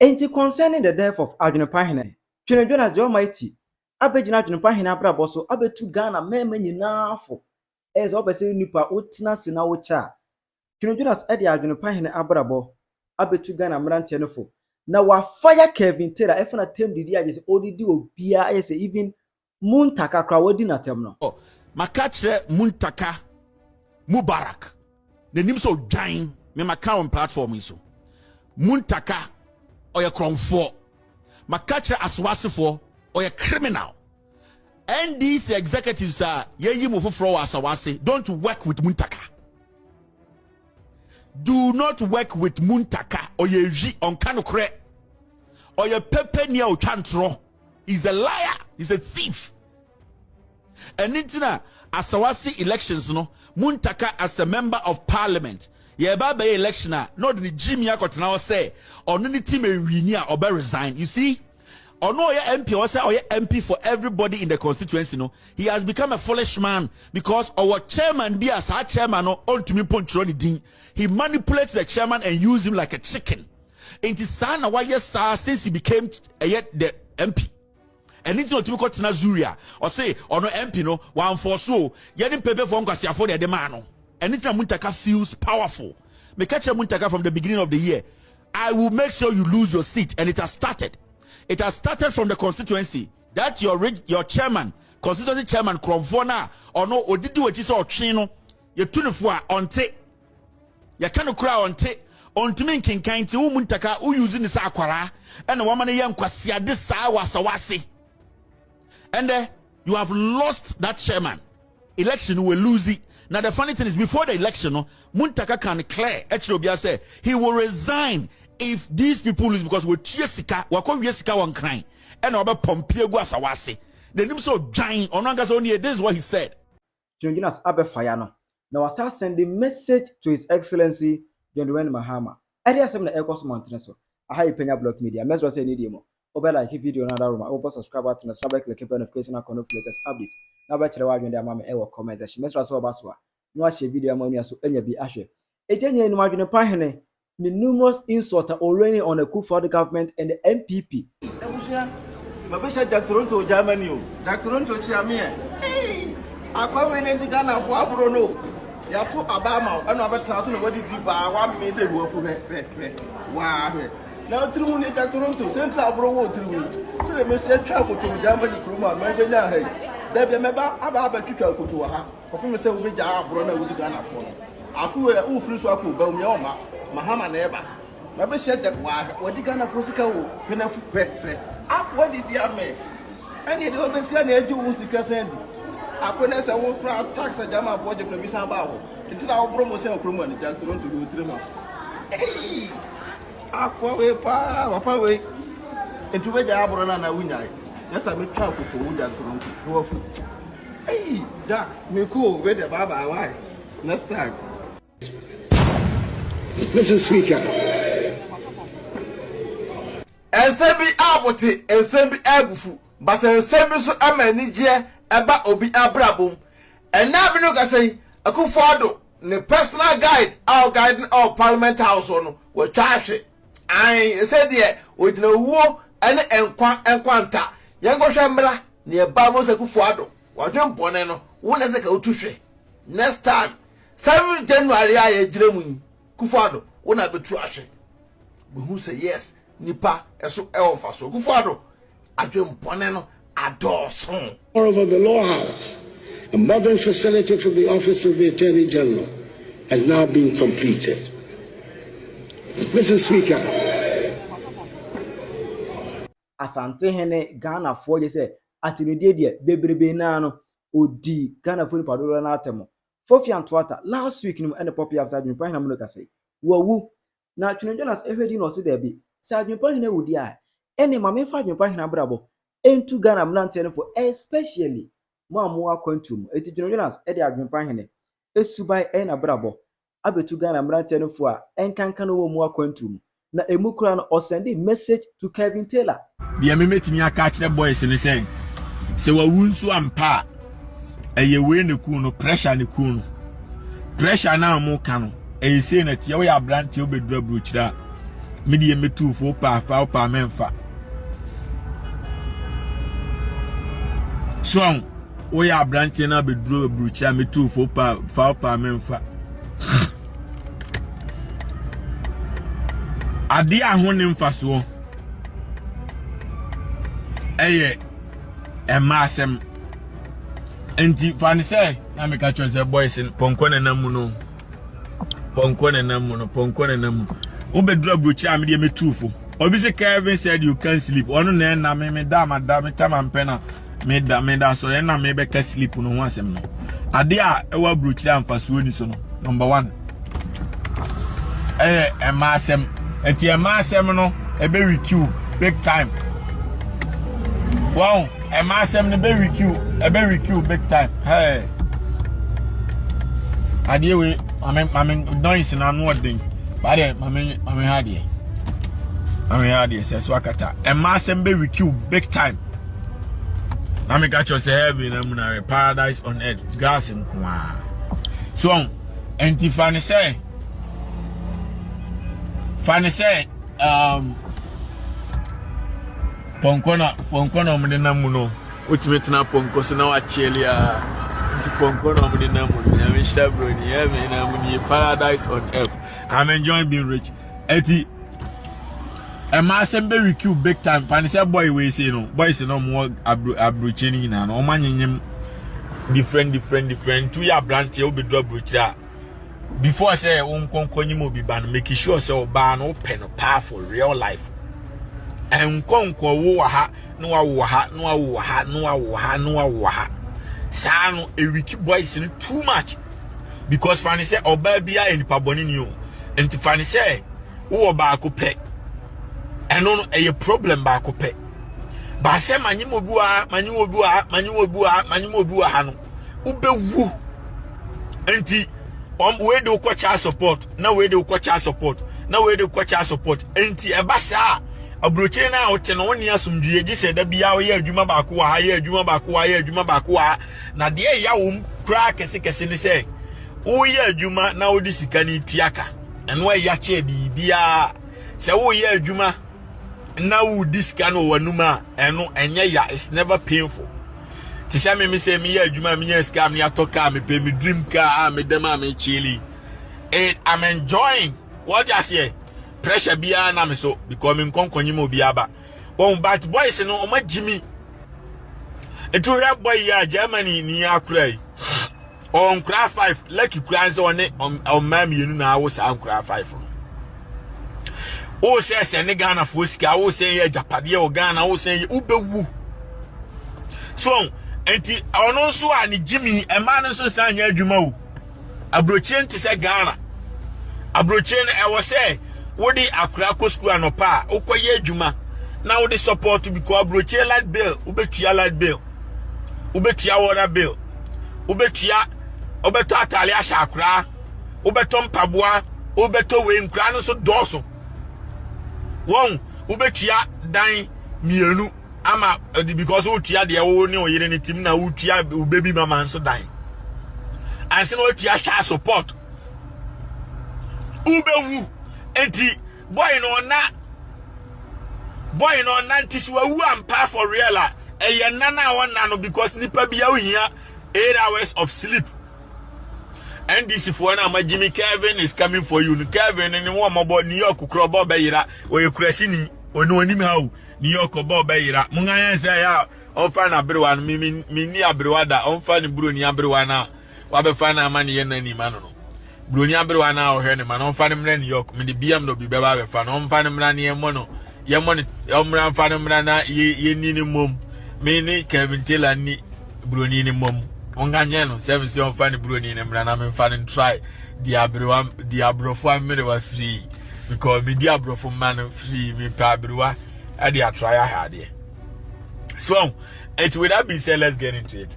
Enti concerning the death of Adwenepahene, Twene Jonas the Almighty, abegina Adwenepahene abrabɔ so abetu Ghana mema nyinaa fo. Eze obese nipa wotina se na wo cha. Twene Jonas de Adwenepahene abrabɔ abetu Ghana mrantie no fo. Na wa fire Kevin Taylor efuna tem didi agese odidi obia ayese even Muntaka kra wodi na tem no. Makachre Muntaka Mubarak. The name so dying me maka on platform iso. Muntaka or your crown for Makachre aswasifo or your criminal. And these executives are ye move for asawase. Don't work with Muntaka. Do not work with Muntaka or ye on Kanokre or your Penyah Chantro. He's a liar, he's a thief. And intina asawasi elections no Muntaka as a member of parliament. Ye baba election not the Jimmy now say or no team or be resign. You see? Or no MP or say MP for everybody in the constituency. No, he has become a foolish man because our chairman be as our chairman on to me punch. He manipulates the chairman and use him like a chicken. And his son why yes since he became the MP. And it's not to got Nazuria or say or no MP no one for so getting paper for Unkasia for the demand. And it's Muntaka feels powerful. Me catch a Muntaka from the beginning of the year. I will make sure you lose your seat, and it has started. It has started from the constituency. That your chairman, constituency chairman Kromfona or no Odidi Wachisa or Chino, you tunifua on te. You can't cry on te. On to me king kind to Muntaka who using the Sakwara and the woman young Kwasia this Sawasawasi. And you have lost that chairman. Election will lose it. Now the funny thing is, before the election, Muntaka can declare, actually, say he will resign if these people lose because we Jessica, one crying, and about Pompeo Guasawasi. The name so giant on only. This is what he said. John Jonas Abefayano. Now I send the message to His Excellency John Mahama. I did some the Ecos Monteneso. I have Penyah Block Media. Let's say need more. Over like video another room. Over subscribe to the subscribe click notification icon of latest updates. Now back to the wide when their mama ever comment. She must also baswa. No share video ammonia so any be ashe. Ejenye in Adwenepahene. The numerous insults are already on the coup for the government and the MPP. Mabesha Jack Toronto Germany. Jack Toronto Chiamie. Hey, I come in the Ghana for Abrono. You have to Obama and about transfer what did you buy 1 minute worth of wow. Now through Jack Toronto, Central Abro through. So the message travel to Germany from my there be a member about a kicker to her. Open myself with Abrono with Ghana for. I feel a who flew so cool, Belmioma, Mahama neighbor. Maybe said that what the Ghana Fosica up what did you make? And you don't see any edge who seek a send. I couldn't say, I will tax a Jama for the Missa Bow. It's now promotion of Roman, Jack Toronto to do 3 months. Hey, Aquaway, Paway, and to wait the Abrona and I win. Yes, I will travel to Jack Toronto. Hey, Jack, me cool, wait the Baba, why? Next time. Mr. Speaker. Ensembi aboti, ensembi ebufu, but ensembi so amanije eba obi abrabum. And now we know can say Akufo-Addo, the personal guide, our guiding our Parliament House on we charge. I said there with no war and enquanta. Yango Shambra near Bamos Akufo-Addo. What you boneno, one as a go to next time. 7 January I dream Akufo-Addo, one I be trash. But who say yes? Nipa eso elfa so Akufo-Addo adwem poneno adorson. Moreover, the Law House, a modern facility for the Office of the Attorney General, has now been completed. Mr. Speaker. Asante hene Ghana for say atinudie de bebrebe na no odi Ghana for padoro na atemo. Fofi Antwata last week no ene popi upside Adwenepahene no ka say wawu na Twene Jonas ehwedi no se there be Adwenepahene wudi a ene mame fa Adwenepahene abrabo entu Ghana mnante for especially mo amu akwantum eti Twene Jonas e de Adwenepahene esubai na brabo abetu Ghana mnante for a enkanka no mu akwantum na emukura no o send a message to Kevin Taylor. Bia me metimi aka kire boys ni say se wawu nso ampa eye we ne ku no pressure ne ku no pressure na amu ka no eye say na tie we ya brand tie obedura bruchira media me two for pa memfa. So we are branching up with drew brucha me two for pa memfa. Ade ahonim faso eye emasem enti fani say na me ka chose boys ponko na namu no obedru abrochi am de metufo obi se Kevin said you can't sleep onu na me da tam pena me da so na me be ka sleep no ho asem no ade a ewa abrochi am faso ni so no number 1 emasem enti emasem no ebe requeue big time. Wow, emasem ne be requeue big time. Hey. Ade we I'm noise na no odin. But mame hadie. Mame hadie say so akata. Emasem be requeue big time. Na me catch you say heaven na munare paradise on earth. Gas in kwa. So, enti fani say ponko na omde namuno ultimately ponko so na wa chelia nti ponko na omde namuno ya me shabroni ya me namuni paradise on earth. I'm enjoying being rich. Eti emasem be requeue big time. Fani say boy we say no boys no more abrocheni na no omanyem different two ya brand e obi do abrochi before I say konkonyi obi ban make sure say oba no pen powerful real life and konko wo ha no wo ha sa no e wiki boys in too much because fani say oba bia enipa boni ni o enti fani say wo ba ko pe eno no e problem ba ko pe ba say manyim obi wa ha no ubewu enti we do child support na we do child support enti ebasa abrochire na ote no woni asumdue gi se da bia wo ye adwuma ba ko ha na de ya wo kra kese ni se wo ye adwuma na wo di sika ni tiaka eno ya che bibia se wo ye adwuma na wo di sika no wanuma eno enye ya it's never painful. Tisha me say me ya adwuma me nya scam me atoka me pay me dream car me dem me chili. I'm enjoying what you say. Pressure bia na me so because me konkonyi mo bia ba. But boys no o ma Jimmy. Etu ya boy ya Germany ni akura. On cra 5 lucky kranze on mam yenu na wo sa cra 5. O say ne Ghana for sika o say ya Japade o Ghana o say ubewu. So enti ono so ani Jimmy e man so sanya adwuma o abrochien ti se Ghana abrochien e wo se wodi akra ko school anopa ukoye adwuma na wodi support because abrochien light bill ubetua light bill ubetua water bill ubetua obeto atale asha akra ubeto mpaboa ubeto we nkra no so doso won ubetua dan mienu ama because utia de wo ne oyire ne tim na utia baby mama nso dan anse no utia sha support ubewu enti boy no na ntisi wa wu ampa for real eye nana wona no because nipa bia ohia 8 hours of sleep and this for na ma Jimmy Kevin is coming for you. Kevin ni wo mobo New York kro bo bayira we kurasi ni oni onim ha o New York bo bayira munga say ya onfa na brewa no mi ni abrewa da onfa ni bro ni abrewa na wa be fa na ma ni ye nani ma no bro ni abrewa na o he ni ma no onfa ni mra New York mi di BMW be ba be fa no onfa ni mra ni ye mo no ye mo ni omra fa ni mra na ye ni ni mom mi ni Kevin Taylor ni bro ni ni mom onga nye no service onfa ni bro ni ni mra na me fa ni try di abrofo amere wa free because me di abrofo man free me pa abrewa I did try hard here. So, and with that being said, let's get into it.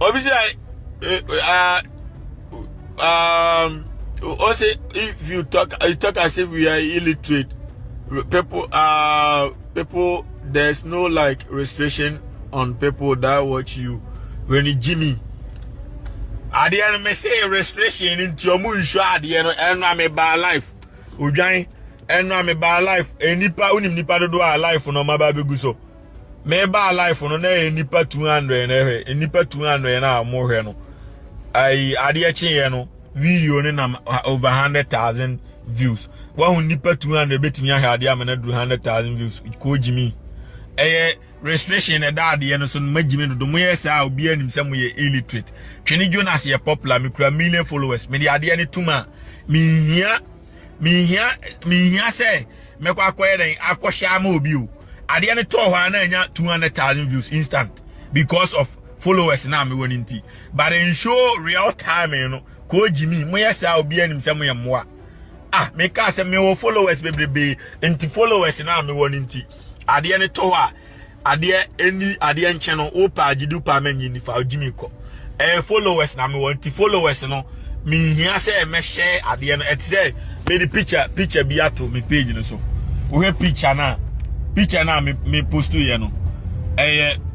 Obviously, also if you talk as if we are illiterate. People, there's no like restriction on people that watch you. When you Jimmy, Adeɛ no me say restriction into omu nsho adeɛ no ɛno me ba life odwan ɛno me ba life enipa unim nipa dodo a life no ma ba begu so me ba life no na enipa 200 na hwe enipa 200 na mo hwe no ai adeɛ kyenye no video ne na over 100,000 views wa nipa 200 betimi ahwe adeɛ amana 100,000 views ko jimi restriction na da adeɛ no so magimi do mo yɛ saa obi anim sɛ mo yɛ illiterate Twene Jonas yɛ popular me kura million followers me de adeɛ ne tuma me hia sɛ me kwa akɔyɛ den akɔhya ma obi o adeɛ ne to hɔ na anya 200,000 views instant because of followers na me woni nti but in show real time no ko jimi mo yɛ saa obi anim sɛ mo yɛ moa me ka sɛ me wo followers bebrebe nti followers na me woni nti adeɛ ne to hɔ adeɛ eni adeɛ nche no o pa agidu pa manyi ni fa ojimi ko followers na me want followers no me hia say me share adeɛ no et say me the picture bi ato me page no so wo he picture na me post ye no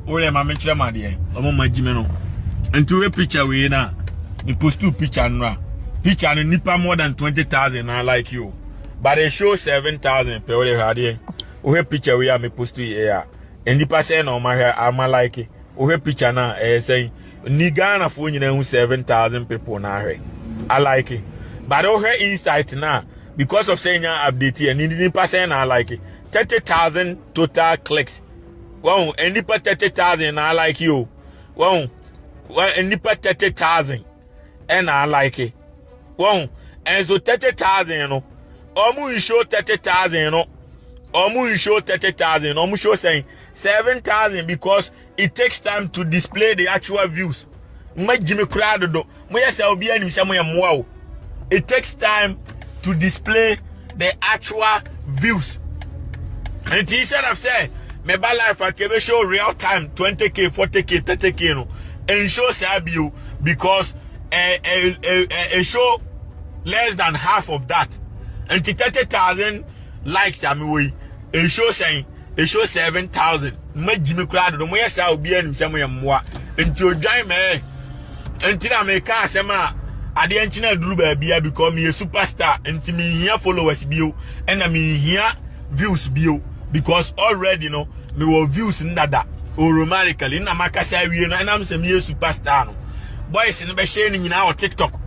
wo le ma me kire ma adeɛ omo magime no nti we picture we na me post picture no picture no nipa more than 20,000 na like you but they show 7,000 per we adeɛ wo he picture we me post ye and the person on my hair, I'm like it. Oh, picture now, saying, Nigana for 7,000 people now. I like it. But over insight now, because of saying update and the person I like it. 30,000 total clicks. Wow, and the 30,000 I like you. Wow, and the 30,000 and I like it. Wow, and so 30,000, you know. Omu show 30,000, you know. Omu show 30,000. Omu show saying 7,000 because it takes time to display the actual views. It takes time to display the actual views. And instead of saying, my life I can show real time 20k, 40k, 30k, no, and show Sabio because a show less than half of that. And 30,000 likes, I mean, a show saying. It shows 7,000. My Jimmy crowd, the way I will be in some way more. Until Jime, until I make a sema, I didn't do baby become me a superstar. Until me here followers bio, and I mean here views bio because already no me will views in that or romantically in a Macasai and I'm some year superstar. No boys in the sharing in our TikTok.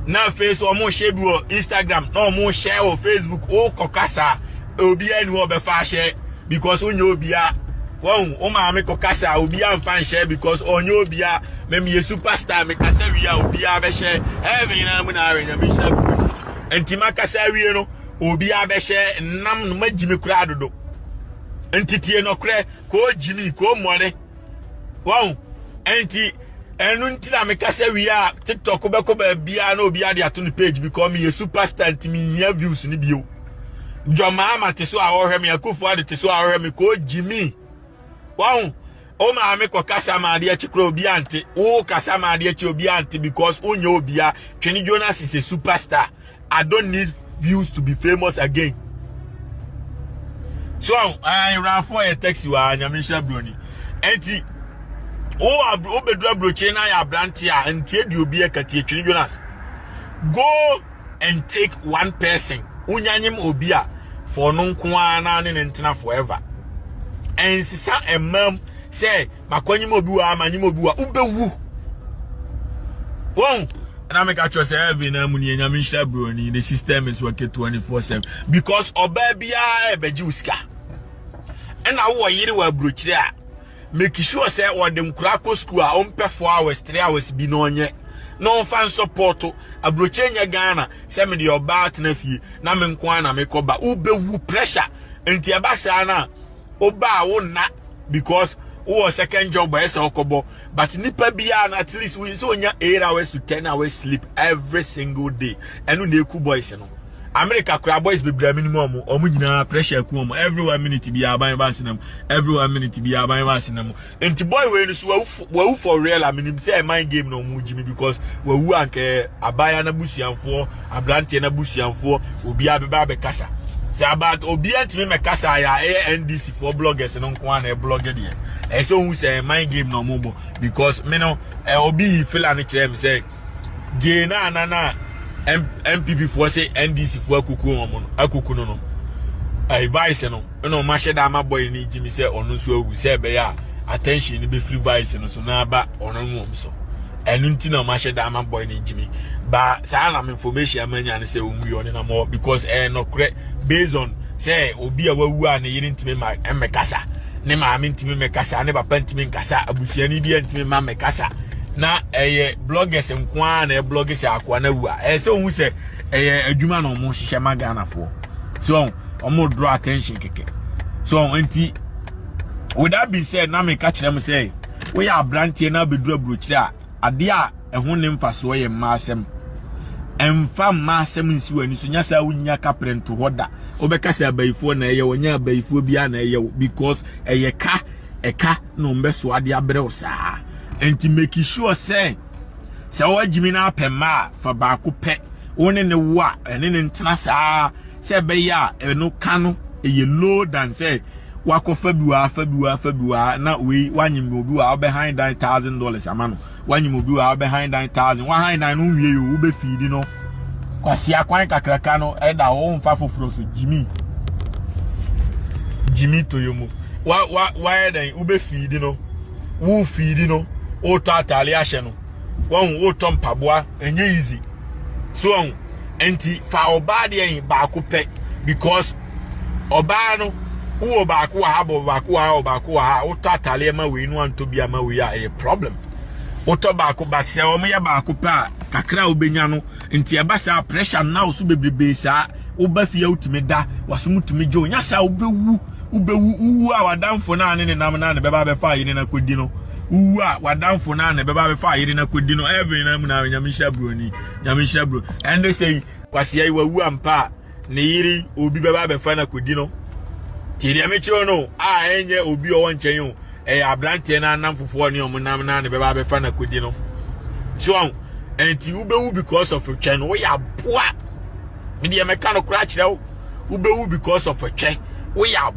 Now face or more share Instagram, no more share or Facebook or Kokasa. Obi and Wobe share. Because on your bia, wow, Oma make okasa, Obi and fan share because on your bia, maybe a superstar make a seria, Obi a share, every namunari and Bishop. And Timakasari, no, Obi a share, Nam Jimmy Crado. And Titi no cre, call Jimmy, call money. Wow, and until I make a seria, TikTok, Obako, Bia, no Bia, the attorney page, become me a superstar, and me here views in the bio. John Mahama te so awore me akufo te so awore me ko Jimmy wow o ma me ko kasa ma de chikro obi ante o kasa ma de chi obi ante because onye obia Twene Jonas is a superstar. I don't need views to be famous again. So I ran for a taxi wa nyamisha broni enti o bedura broche na ya brantia enti de obi akatie Twene Jonas go and take one person unyanyim obia for no kwana ne ntina forever and sisa emam say makwanyim obi wa amanyim obi wa ubewu won and I make a choice every na muni nyamisha broni the system is working 24/7 because obabia ebejiuska and I wo yiri wa brochire a make sure say o dem kurako school a on pe 4 hours 3 hours bi no onye no fan support abrochenya Ghana se me de oba na fie na me nko na me koba ubewu pressure enti eba sa na oba wo na because wo second job by se okobo but nipa bia na at least we so nya 8 hours to 10 hours sleep every single day enu na eku boys no America kura boys be bra minimum omu nyina pressure ku omu every 1 minute bi aban ba sinam every 1 minute bi aban ba sinam enti boy we no so wa for real I mean say mind game no mu jimi because wa anke abaya na busianfo abrante na busianfo obi abeba be kasa say about obi antimi mekasa ya NDC for bloggers no nko na blogger de e say who say mind game no mo because me no obi feel an kire me say je na MPP for say NDC for akuku no vice no ma sheda ma boy ni Jimmy say onu so agu say be ya attention ni be free vice no so na ba onu nwom so enu nti na ma sheda ma boy ni Jimmy ba say na information amanya ne say omu yo ne na more because no correct based on say obi a wawu a ne yiri ntime ma emekasa ne ma me ntime mekasa ne papa ntime nkasa abusuani bi ntime ma mekasa na bloggers nkwa na bloggers akwa na wu a say ohu say adwuma na omo hihye magana fo so omo draw attention keke so anti with that being said na me catch them say we are brantie na bedura brochire a ade a eho ne mfaso ye maasem emfa maasem nsi wani so nya sa wunya kaprento hoda obeka say abayifo na eye wonya abayifo bia na eye because eka no mbeso ade abrɛ saa anti make sure say wajimi na pema fa ba ko pɛ woni ne wo a ene ne ntena saa say be ya no kanu eye low than say wakofa biwa na we wanyim obi wa behind $9,000 amano wanyim obi wa behind 9,000 100 no wie yo be feed no kwasi akwan kakraka no eda wo mfa foforo so Jimmy toyomo wa eden ube feed no wo feed no o to atale ahye no won wo to mpaboa enye easy so enti fa oba de ba ko pe because oba no wo ba ko ha bo ba ko ha wo to atale ma we no anto bia ma we a problem wo to ba ko ba se o me ya ba ko pa kakra obenya no enti e ba sa pressure now so bebrebe sa wo ba fie utime da waso mutime jo nya sa ubewu a wadamfo na ne nam na ne beba be fa yire na kodi no a wadamfo na ne beba be fa yire na kodi no every na mu na nyamisha bro and they say kwase yi wawu ampa ne yiri obi beba be fa na kodi no tiri amechiro no enye obi o wonchen yo abrante na namfofo ne om nam na ne beba be fa na kodi no so enti ubewu because of chen we ya boa me de meka no kra kire ubewu because of chen we ya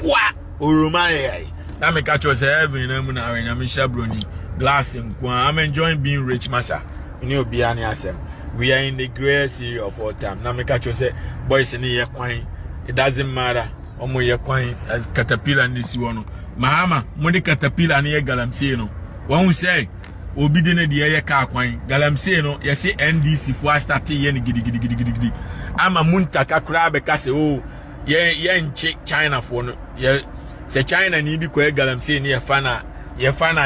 boa oromare na me catch us every na mu na nyamisha broni glass nkwa. I'm enjoying being rich masha ni obi ani asem. We are in the greatest year of all time. Na me catch us boys ni ye kwan, it doesn't matter omo ye kwan as caterpillar ni si wono Mahama mo de caterpillar ni ye galamsey no won say obi de ne de ye ka kwan galamsey no ye say NDC for start ye ni gidi ama muntaka kura be ka say oh ye nche China for no ye se China ni bi ko galamsey ni ye fana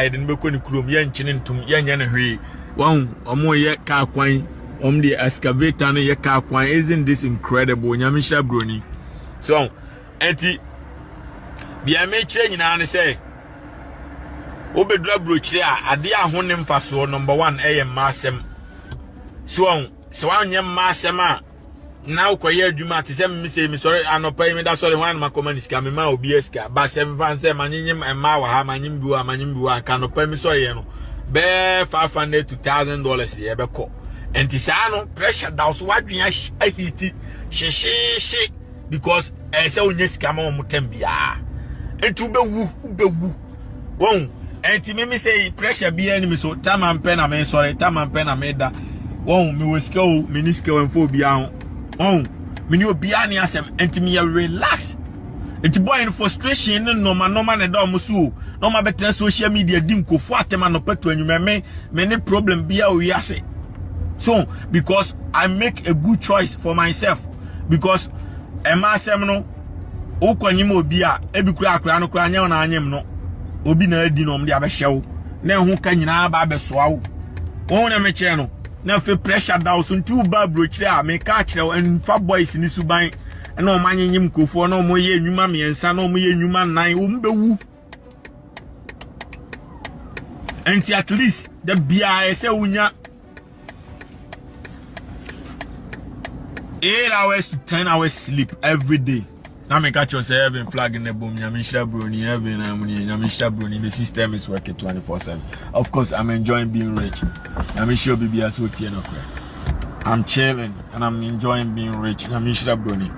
ye de be ko ni krom ye nche ntum ye nya ne hwe won omo ye ka kwan the excavator no ye ka kwan. Isn't this incredible nyamisha broni so enti bia me kire nyina ne say obedura brochire a ade ahone mfaso number 1 masem so wanye masem a na ukoye adwuma te se me say me sorry anopa me da sorry wan ma command ska me ma obi ska ba sem fan say manyim emma wa ha manyim biwa ka anopa me sorry no be $500 to $1,000 ye be ko enti sa no pressure da so wadwen ahiti she because say onye ska ma mo tambia enti ubewu won enti me say pressure bi enemy so tamam pen na me sorry tamam pen na me da won me weska o me ni ska wan fo bia ho me ni obi ani asem enti me relax enti boy in frustration no normal na da mo so no ma better social media dim ko fo atema no patu anwuma me ni problem bia o yase so because I make a good choice for myself because emasem no okwanyim obi a ebikura akura no kura anya na anyem no obi na adi no mde abehyew na ehu ka nyina ba abesoa wo won na meche no na fe pressure down so ntu ba brochire a me ka kire enfa boys ni suban na o manyim kofo na o mo ye enwuma miensa na o mo ye enwuma nan o mbewu enti at least the bia say unya 8 hours to 10 hours sleep every day. Now me catch yourself in flag in the boom, nyamisha broni, every nyamisha broni. The system is working 24/7. Of course, I'm enjoying being rich. Nyamisha baby as what you know. I'm chilling and I'm enjoying being rich. Nyamisha broni.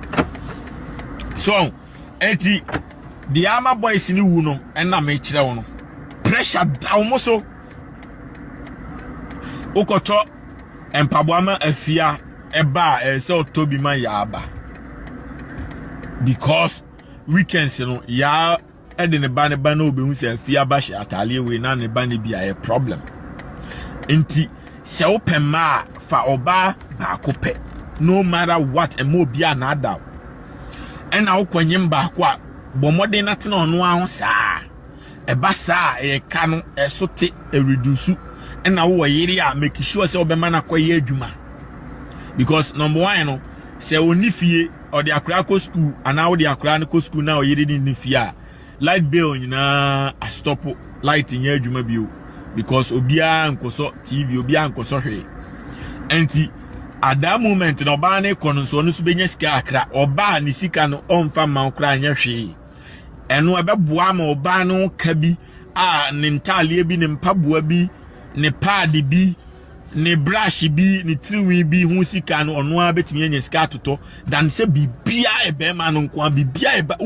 So enti the ama boys ni wu no na me kire wo no pressure down so ukoto empaboama afia eba se otobi man ya aba because weekends no ya ede ne ba na obehu se afia ba hye atale we na ne ba ne bia a problem enti se open ma fa oba ba ko pe no matter what emo bia na ada ena ukwanyem ba ko a bomode na tena ono aho saa eba saa e ka no esote e reduce ena wo yiri a make sure say obema na koye adwuma because number 1 no say oni fie or the akra ko school and now the akra ko school now yiri ni fie a light bill nyina a stop light nya adwuma bio because obia nkoso TV obia nkoso hwe enti at that moment no ba na kono so no so benya sika akra oba ni sika no onfa ma okra nya hwe eno ebeboa ma oba no ka bi a ne ntaale bi ne mpaboa bi ne pad bi ne brush bi ne triwi bi hu sika no ono a betimi anya sika toto dan se bibia ebe ma no nko bibia eba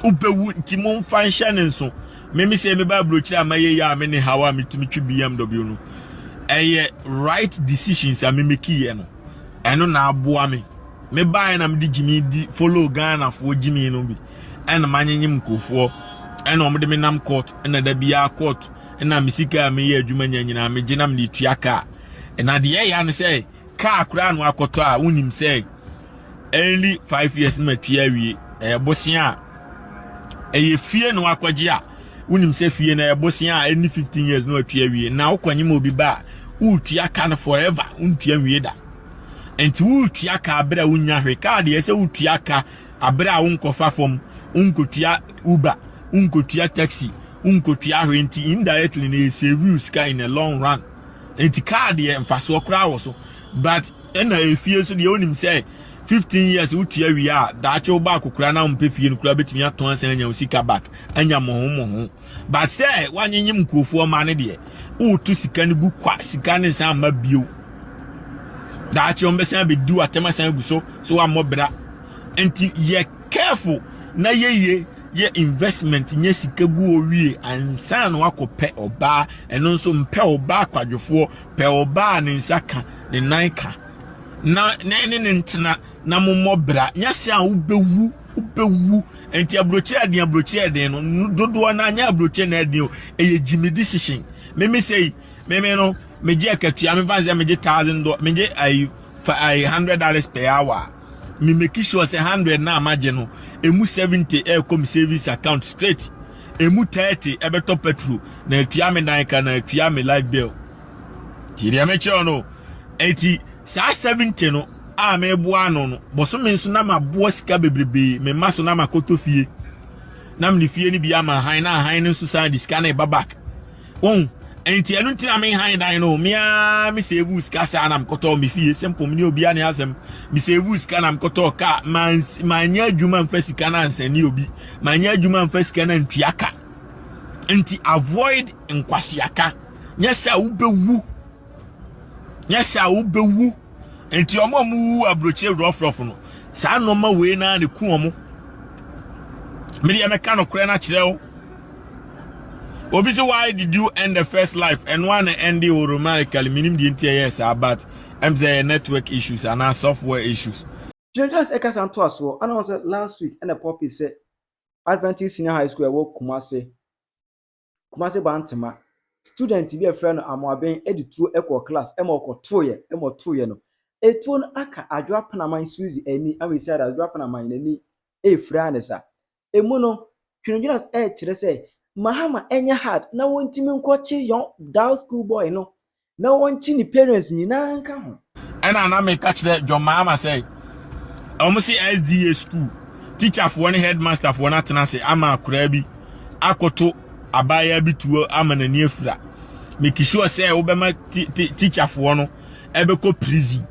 ubewu timon function nso memi se me ba brochi amaye ya me ne hawa metimi twi BMW no eye right decisions a me make ye no eno na aboa me buy na me di jimi di follow Ghana for jimi no bi ena manyanyim kofo ena omde me nam court ena da bia court ena misika me ye adwuma nyanyina me ginam ni tuaka ena de ye ya no say car kura no akoto a unim say early 5 years ma tua wie bosia fie no akwaje a unim say fie na bosia any 15 years no tua wie na ukwanyim obi ba utuaka no forever untua wie da enti utuaka abra unya hwe ka de say utuaka abra unkofa fom unkotua Uber unkotua taxi unkotua hwe enti indirectly na save you sky in a long run enti ka de mfaso kra wo so but ena efie so de onim say 15 years utua wi a daache oba akokura na mpefie no kura betimi aton asan anya usika back anya moho but say wanyenyim nkrofo ma ne de utu sika ne gu kwa sika ne san ma bio daache ombesan be du atema san gu so wa mobra enti ye careful na ye investment nye sika gu owie ansan no akopɛ oba eno nso mpɛ oba akwadwofo pɛ oba ne nsaka ne nanka na ne ntena na momobra nyase a ubewu enti abrochi aden no dodo na anya abrochi na aden o eye jimi decision me say me no me je akatua me vanze me je $1,000 me je $100 per hour me make sure say 100 na amaje no emu 70 come savings account straight emu 30 ebeto petrol na atua me nanka na atua me light bill tiri ameche no enti sa 70 no a me boa no boso me nso na maboa sika bebrebe me maso na makoto fie na me fie ni bia ma han na han nso sa di sika na back enti enu ntina me han dan no me save sika sa na mkoto me fie simple me obi ani asem me save sika na mkoto ka manya adwuma mfa sika na ansani obi manya adwuma mfa sika na ntuaka enti avoid nkwasiaka nyesa ubewu enti omo abroche rough no sa no ma we na ne ku omo me dey meka no kure na kire o obi say why did you end the first life and one end the romantically minim the entire years about say network issues and software issues just ekasanto aso and was last week and the poppy said Adventist Senior High School wo Kumase Bantama student be a friend amoaben editu ekwo class emo toye no etu no aka adwapana Suzy ani amesi ada adwapana nani efra ne sa emu no Twene Jonas kire say Mahama enya hard na wontimi nkochi young down school boy no na wonchi ni parents nyina nka ho ena na me catch the John Mahama say almost SDA school teacher for one headmaster for na tena say ama akura bi akoto abaya bi tuo amana ni efra make sure say obema teacher for no ebeko prison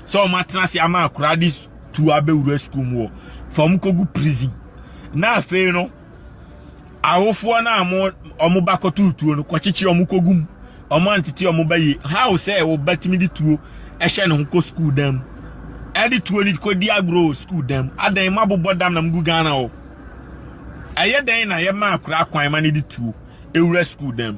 so matena say ama akura this tuo abewura school mo from kogu prison na afi no awofo na omo bakoto tuo no kwachichi omo kogum omo antiti omo baye how say wo batimi di tuo ehye ne ho school dem edi to it ko dia grow school dem adan ma bobo dam na mgu Ghana o aye dan na ye ma akura kwan ma ne di tuo ewura school dem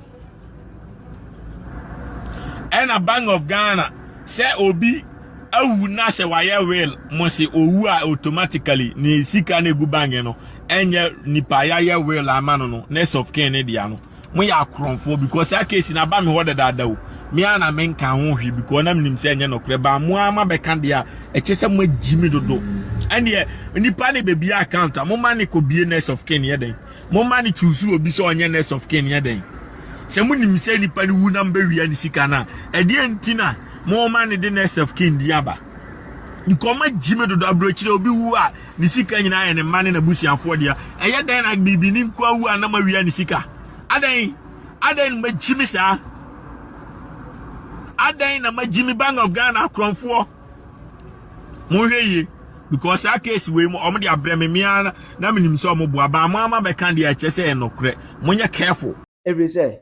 and a Bank of Ghana say obi awu na se waye will mo se owu a automatically ni sika na egu bank no enye nipa ya will amano no next of kin ne dia no mo ya akronfo because that case na ba me hoda dada o me ana men kan ho hwi because na mnim se enye no kre ba mo ama be kan dia eche se mo jimi dodo ene nipa ne be account mo ma ne ko bie next of kin ye den mo ma ne choose obi so onye next of kin ye den se mo nim se nipa ne wu na mba wi ani sika na e die ntina mo man the next of kin diaba nkoma jime dodo abrochire obi wu a ni sika nyina ye ne man na busianfo dia eye den na bibi ni nkwa wu a na ma wi ni sika adan ma jime sa adan na ma jime Bank of Ghana akronfo mo hweye because that case we mo omde abreme mia na minim so mo bo aba ama be kan dia chese e nokre mo nya careful every say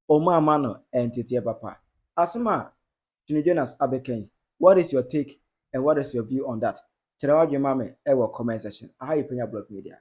o mama no entity papa asma Twene Jonas Abeken, what is your take and what is your view on that? Tell our mama, comment section. I have Penyah Blog Media.